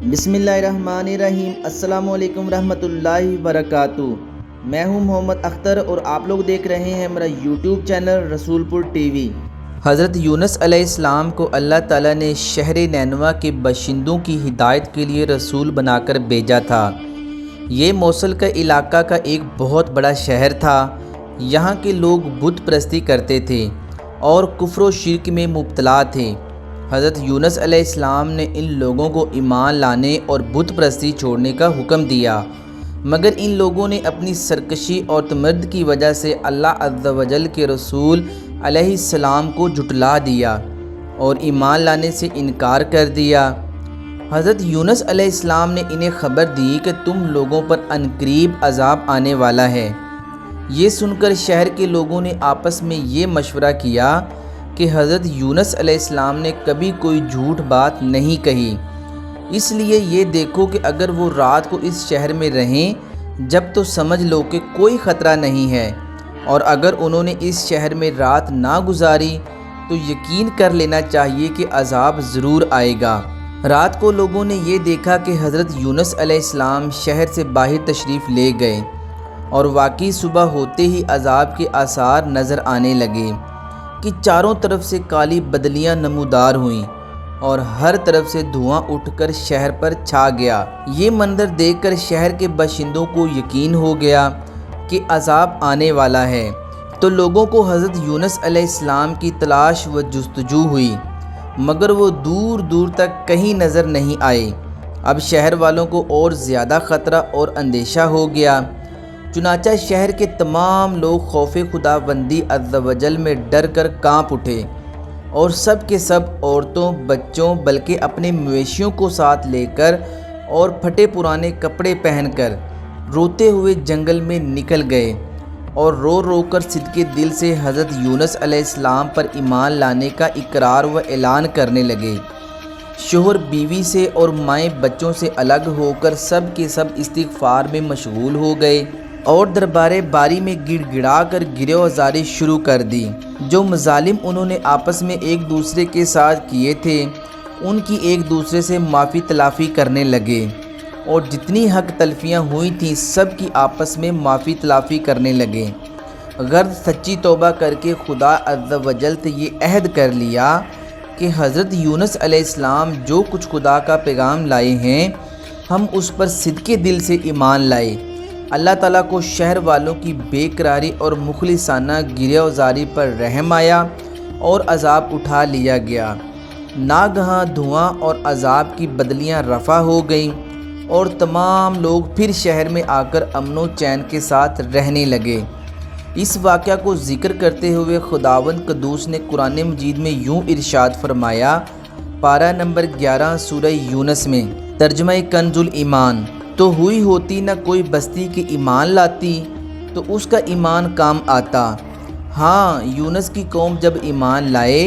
بسم اللہ الرحمن الرحیم۔ السلام علیکم ورحمۃ اللہ وبرکاتہ۔ میں ہوں محمد اختر اور آپ لوگ دیکھ رہے ہیں میرا یوٹیوب چینل رسول پور ٹی وی۔ حضرت یونس علیہ السلام کو اللہ تعالیٰ نے شہر نینوا کے باشندوں کی ہدایت کے لیے رسول بنا کر بھیجا تھا۔ یہ موصل کا علاقہ کا ایک بہت بڑا شہر تھا۔ یہاں کے لوگ بت پرستی کرتے تھے اور کفر و شرک میں مبتلا تھے۔ حضرت یونس علیہ السلام نے ان لوگوں کو ایمان لانے اور بت پرستی چھوڑنے کا حکم دیا، مگر ان لوگوں نے اپنی سرکشی اور تمرد کی وجہ سے اللہ عز و جل کے رسول علیہ السلام کو جھٹلا دیا اور ایمان لانے سے انکار کر دیا۔ حضرت یونس علیہ السلام نے انہیں خبر دی کہ تم لوگوں پر عنقریب عذاب آنے والا ہے۔ یہ سن کر شہر کے لوگوں نے آپس میں یہ مشورہ کیا کہ حضرت یونس علیہ السلام نے کبھی کوئی جھوٹ بات نہیں کہی، اس لیے یہ دیکھو کہ اگر وہ رات کو اس شہر میں رہیں جب تو سمجھ لو کہ کوئی خطرہ نہیں ہے، اور اگر انہوں نے اس شہر میں رات نہ گزاری تو یقین کر لینا چاہیے کہ عذاب ضرور آئے گا۔ رات کو لوگوں نے یہ دیکھا کہ حضرت یونس علیہ السلام شہر سے باہر تشریف لے گئے، اور واقعی صبح ہوتے ہی عذاب کے آثار نظر آنے لگے کہ چاروں طرف سے کالی بدلیاں نمودار ہوئیں اور ہر طرف سے دھواں اٹھ کر شہر پر چھا گیا۔ یہ منظر دیکھ کر شہر کے باشندوں کو یقین ہو گیا کہ عذاب آنے والا ہے، تو لوگوں کو حضرت یونس علیہ السلام کی تلاش و جستجو ہوئی، مگر وہ دور دور تک کہیں نظر نہیں آئے۔ اب شہر والوں کو اور زیادہ خطرہ اور اندیشہ ہو گیا، چنانچہ شہر کے تمام لوگ خوف خداوندی عز و جل میں ڈر کر کانپ اٹھے، اور سب کے سب عورتوں، بچوں، بلکہ اپنے مویشیوں کو ساتھ لے کر اور پھٹے پرانے کپڑے پہن کر روتے ہوئے جنگل میں نکل گئے، اور رو رو کر صدقے دل سے حضرت یونس علیہ السلام پر ایمان لانے کا اقرار و اعلان کرنے لگے۔ شوہر بیوی سے اور مائیں بچوں سے الگ ہو کر سب کے سب استغفار میں مشغول ہو گئے اور دربار باری میں گڑ گڑا کر گریہ وزاری شروع کر دی۔ جو مظالم انہوں نے آپس میں ایک دوسرے کے ساتھ کیے تھے ان کی ایک دوسرے سے معافی تلافی کرنے لگے، اور جتنی حق تلفیاں ہوئی تھیں سب کی آپس میں معافی تلافی کرنے لگے۔ غرض سچی توبہ کر کے خدا عز و جل سے یہ عہد کر لیا کہ حضرت یونس علیہ السلام جو کچھ خدا کا پیغام لائے ہیں ہم اس پر صدقے دل سے ایمان لائے۔ اللہ تعالیٰ کو شہر والوں کی بے قراری اور مخلصانہ گریہ وزاری پر رحم آیا اور عذاب اٹھا لیا گیا۔ ناگہاں دھواں اور عذاب کی بدلیاں رفع ہو گئیں، اور تمام لوگ پھر شہر میں آ کر امن و چین کے ساتھ رہنے لگے۔ اس واقعہ کو ذکر کرتے ہوئے خداوند قدوس نے قرآن مجید میں یوں ارشاد فرمایا، پارہ نمبر 11 سورہ یونس میں، ترجمہ کنز الایمان، تو ہوئی ہوتی نہ کوئی بستی کی ایمان لاتی تو اس کا ایمان کام آتا۔ ہاں، یونس کی قوم جب ایمان لائے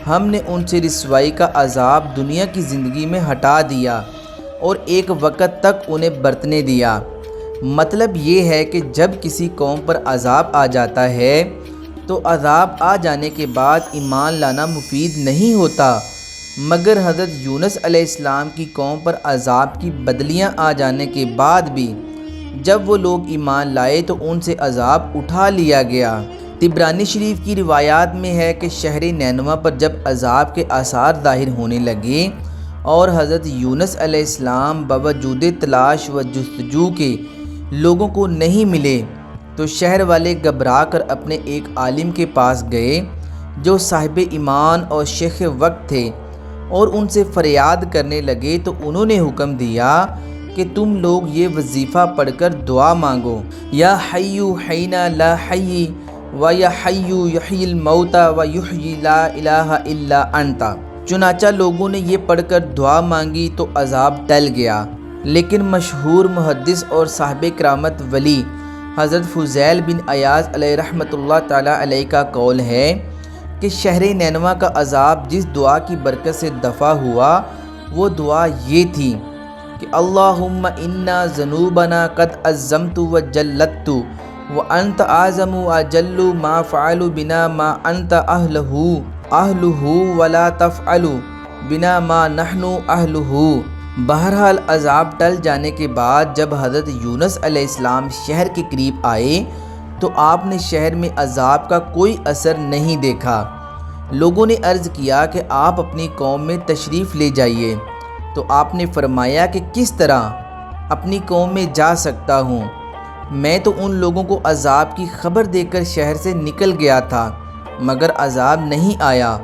ہم نے ان سے رسوائی کا عذاب دنیا کی زندگی میں ہٹا دیا اور ایک وقت تک انہیں برتنے دیا۔ مطلب یہ ہے کہ جب کسی قوم پر عذاب آ جاتا ہے تو عذاب آ جانے کے بعد ایمان لانا مفید نہیں ہوتا، مگر حضرت یونس علیہ السلام کی قوم پر عذاب کی بدلیاں آ جانے کے بعد بھی جب وہ لوگ ایمان لائے تو ان سے عذاب اٹھا لیا گیا۔ طبرانی شریف کی روایات میں ہے کہ شہر نینوا پر جب عذاب کے آثار ظاہر ہونے لگے اور حضرت یونس علیہ السلام باوجود تلاش و جستجو کے لوگوں کو نہیں ملے تو شہر والے گھبرا کر اپنے ایک عالم کے پاس گئے جو صاحب ایمان اور شیخ وقت تھے، اور ان سے فریاد کرنے لگے تو انہوں نے حکم دیا کہ تم لوگ یہ وظیفہ پڑھ کر دعا مانگو، یا حی حینا لا حی و یا حی یحیی الموتى و یحیی لا الہ الا انت۔ چنانچہ لوگوں نے یہ پڑھ کر دعا مانگی تو عذاب ٹل گیا۔ لیکن مشہور محدث اور صاحب کرامت ولی حضرت فضیل بن عیاض علیہ رحمۃ اللہ تعالیٰ علیہ کا قول ہے کہ شہر نینوا کا عذاب جس دعا کی برکت سے دفع ہوا وہ دعا یہ تھی کہ اللہم انا ذنوبنا قد عظمت و جلت و انت اعظم و اجل ما فعل بنا ما انت اہلہ ولا تفعل بنا ما نحن اہلہ۔ بہرحال عذاب ٹل جانے کے بعد جب حضرت یونس علیہ السلام شہر کے قریب آئے تو آپ نے شہر میں عذاب کا کوئی اثر نہیں دیکھا۔ لوگوں نے عرض کیا کہ آپ اپنی قوم میں تشریف لے جائیے، تو آپ نے فرمایا کہ کس طرح اپنی قوم میں جا سکتا ہوں؟ میں تو ان لوگوں کو عذاب کی خبر دے کر شہر سے نکل گیا تھا، مگر عذاب نہیں آیا،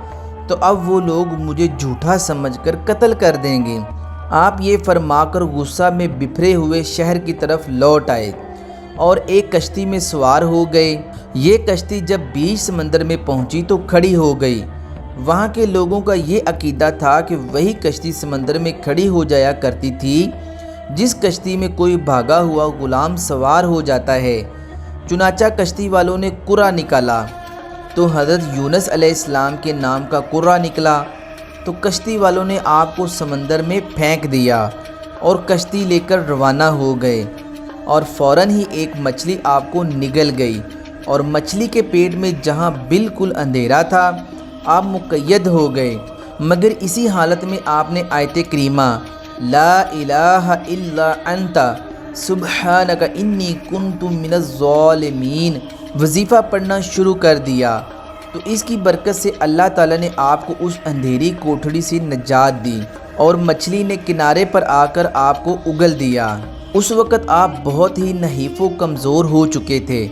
تو اب وہ لوگ مجھے جھوٹا سمجھ کر قتل کر دیں گے۔ آپ یہ فرما کر غصہ میں بپھرے ہوئے شہر کی طرف لوٹ آئے اور ایک کشتی میں سوار ہو گئے۔ یہ کشتی جب بیچ سمندر میں پہنچی تو کھڑی ہو گئی۔ وہاں کے لوگوں کا یہ عقیدہ تھا کہ وہی کشتی سمندر میں کھڑی ہو جایا کرتی تھی جس کشتی میں کوئی بھاگا ہوا غلام سوار ہو جاتا ہے۔ چنانچہ کشتی والوں نے قرہ نکالا تو حضرت یونس علیہ السلام کے نام کا قرہ نکلا، تو کشتی والوں نے آپ کو سمندر میں پھینک دیا اور کشتی لے کر روانہ ہو گئے، اور فوراً ہی ایک مچھلی آپ کو نگل گئی، اور مچھلی کے پیٹ میں جہاں بالکل اندھیرا تھا آپ مقید ہو گئے۔ مگر اسی حالت میں آپ نے آیت کریمہ لا الہ الا انت سبحانک انی کنت من الظالمین وظیفہ پڑھنا شروع کر دیا، تو اس کی برکت سے اللہ تعالیٰ نے آپ کو اس اندھیری کوٹھڑی سے نجات دی اور مچھلی نے کنارے پر آ کر آپ کو اگل دیا۔ اس وقت آپ بہت ہی نحیف و کمزور ہو چکے تھے۔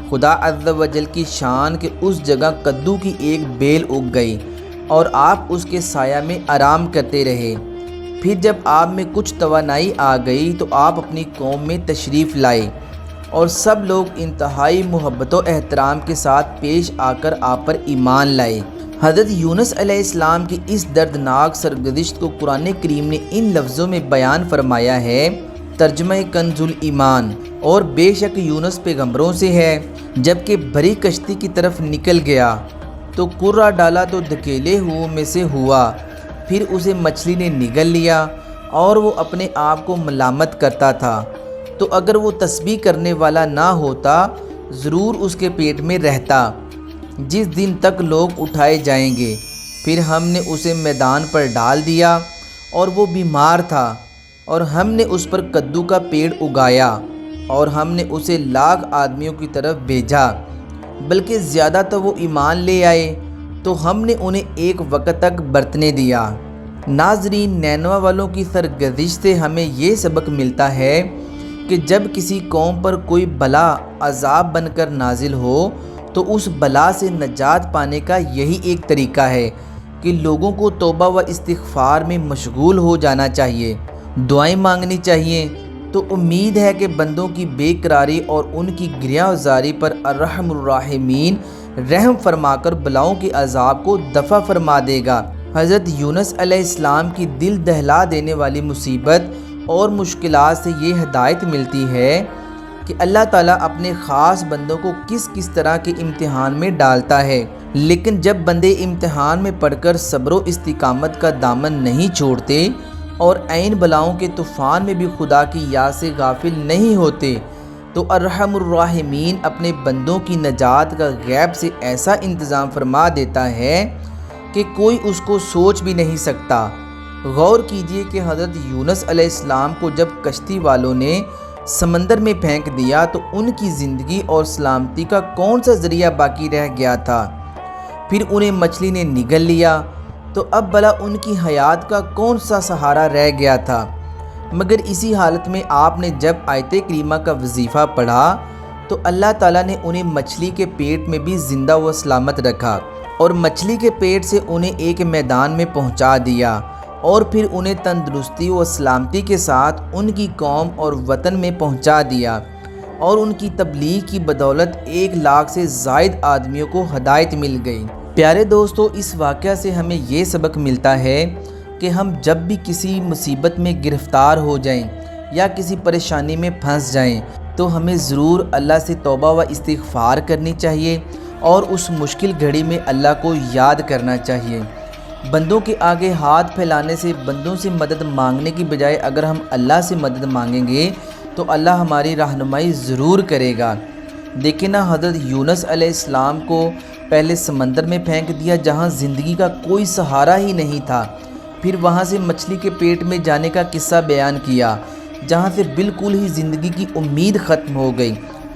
خدا عز و جل کی شان کہ اس جگہ کدو کی ایک بیل اگ گئی اور آپ اس کے سایہ میں آرام کرتے رہے۔ پھر جب آپ میں کچھ توانائی آ گئی تو آپ اپنی قوم میں تشریف لائے اور سب لوگ انتہائی محبت و احترام کے ساتھ پیش آ کر آپ پر ایمان لائے۔ حضرت یونس علیہ السلام کی اس دردناک سرگزشت کو قرآن کریم نے ان لفظوں میں بیان فرمایا ہے، ترجمہ کنز الایمان، اور بے شک یونس پیغمبروں سے ہے۔ جبکہ بھری کشتی کی طرف نکل گیا تو قرہ ڈالا تو دھکیلے ہوئوں میں سے ہوا، پھر اسے مچھلی نے نگل لیا اور وہ اپنے آپ کو ملامت کرتا تھا، تو اگر وہ تسبیح کرنے والا نہ ہوتا ضرور اس کے پیٹ میں رہتا، جس دن تک لوگ اٹھائے جائیں گے۔ پھر ہم نے اسے میدان پر ڈال دیا اور وہ بیمار تھا، اور ہم نے اس پر کدو کا پیڑ اگایا اور ہم نے اسے لاکھ آدمیوں کی طرف بھیجا، بلکہ زیادہ تو وہ ایمان لے آئے تو ہم نے انہیں ایک وقت تک برتنے دیا۔ ناظرین، نینوا والوں کی سرگزشت سے ہمیں یہ سبق ملتا ہے کہ جب کسی قوم پر کوئی بلا عذاب بن کر نازل ہو تو اس بلا سے نجات پانے کا یہی ایک طریقہ ہے کہ لوگوں کو توبہ و استغفار میں مشغول ہو جانا چاہیے، دعائیں مانگنی چاہیے۔ تو امید ہے کہ بندوں کی بے قراری اور ان کی گریہ زاری پر الرحم الراحمین رحم فرما کر بلاؤں کے عذاب کو دفع فرما دے گا۔ حضرت یونس علیہ السلام کی دل دہلا دینے والی مصیبت اور مشکلات سے یہ ہدایت ملتی ہے کہ اللہ تعالیٰ اپنے خاص بندوں کو کس کس طرح کے امتحان میں ڈالتا ہے، لیکن جب بندے امتحان میں پڑھ کر صبر و استقامت کا دامن نہیں چھوڑتے اور عین بلاؤں کے طوفان میں بھی خدا کی یاد سے غافل نہیں ہوتے، تو ارحم الراحمین اپنے بندوں کی نجات کا غیب سے ایسا انتظام فرما دیتا ہے کہ کوئی اس کو سوچ بھی نہیں سکتا۔ غور کیجئے کہ حضرت یونس علیہ السلام کو جب کشتی والوں نے سمندر میں پھینک دیا تو ان کی زندگی اور سلامتی کا کون سا ذریعہ باقی رہ گیا تھا؟ پھر انہیں مچھلی نے نگل لیا تو اب بھلا ان کی حیات کا کون سا سہارا رہ گیا تھا؟ مگر اسی حالت میں آپ نے جب آیت کریمہ کا وظیفہ پڑھا تو اللہ تعالیٰ نے انہیں مچھلی کے پیٹ میں بھی زندہ و سلامت رکھا اور مچھلی کے پیٹ سے انہیں ایک میدان میں پہنچا دیا، اور پھر انہیں تندرستی و سلامتی کے ساتھ ان کی قوم اور وطن میں پہنچا دیا، اور ان کی تبلیغ کی بدولت 1 لاکھ سے زائد آدمیوں کو ہدایت مل گئی۔ پیارے دوستو، اس واقعہ سے ہمیں یہ سبق ملتا ہے کہ ہم جب بھی کسی مصیبت میں گرفتار ہو جائیں یا کسی پریشانی میں پھنس جائیں تو ہمیں ضرور اللہ سے توبہ و استغفار کرنی چاہیے اور اس مشکل گھڑی میں اللہ کو یاد کرنا چاہیے۔ بندوں کے آگے ہاتھ پھیلانے سے، بندوں سے مدد مانگنے کی بجائے اگر ہم اللہ سے مدد مانگیں گے تو اللہ ہماری رہنمائی ضرور کرے گا۔ دیکھیں نا، حضرت یونس علیہ السلام کو پہلے سمندر میں پھینک دیا جہاں زندگی کا کوئی سہارا ہی نہیں تھا، پھر وہاں سے مچھلی کے پیٹ میں جانے کا قصہ بیان کیا، جہاں سے بالکل ہی زندگی کی امید ختم ہو گئی،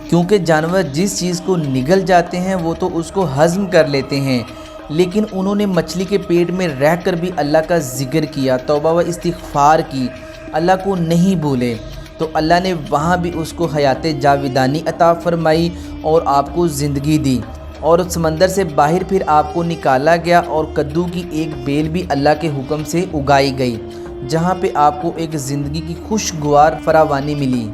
کیونکہ جانور جس چیز کو نگل جاتے ہیں وہ تو اس کو ہضم کر لیتے ہیں، لیکن انہوں نے مچھلی کے پیٹ میں رہ کر بھی اللہ کا ذکر کیا، توبہ و استغفار کی، اللہ کو نہیں بھولے، تو اللہ نے وہاں بھی اس کو حیات جاویدانی عطا فرمائی اور آپ کو زندگی دی، اور اس سمندر سے باہر پھر آپ کو نکالا گیا اور کدو کی ایک بیل بھی اللہ کے حکم سے اگائی گئی، جہاں پہ آپ کو ایک زندگی کی خوشگوار فراوانی ملی۔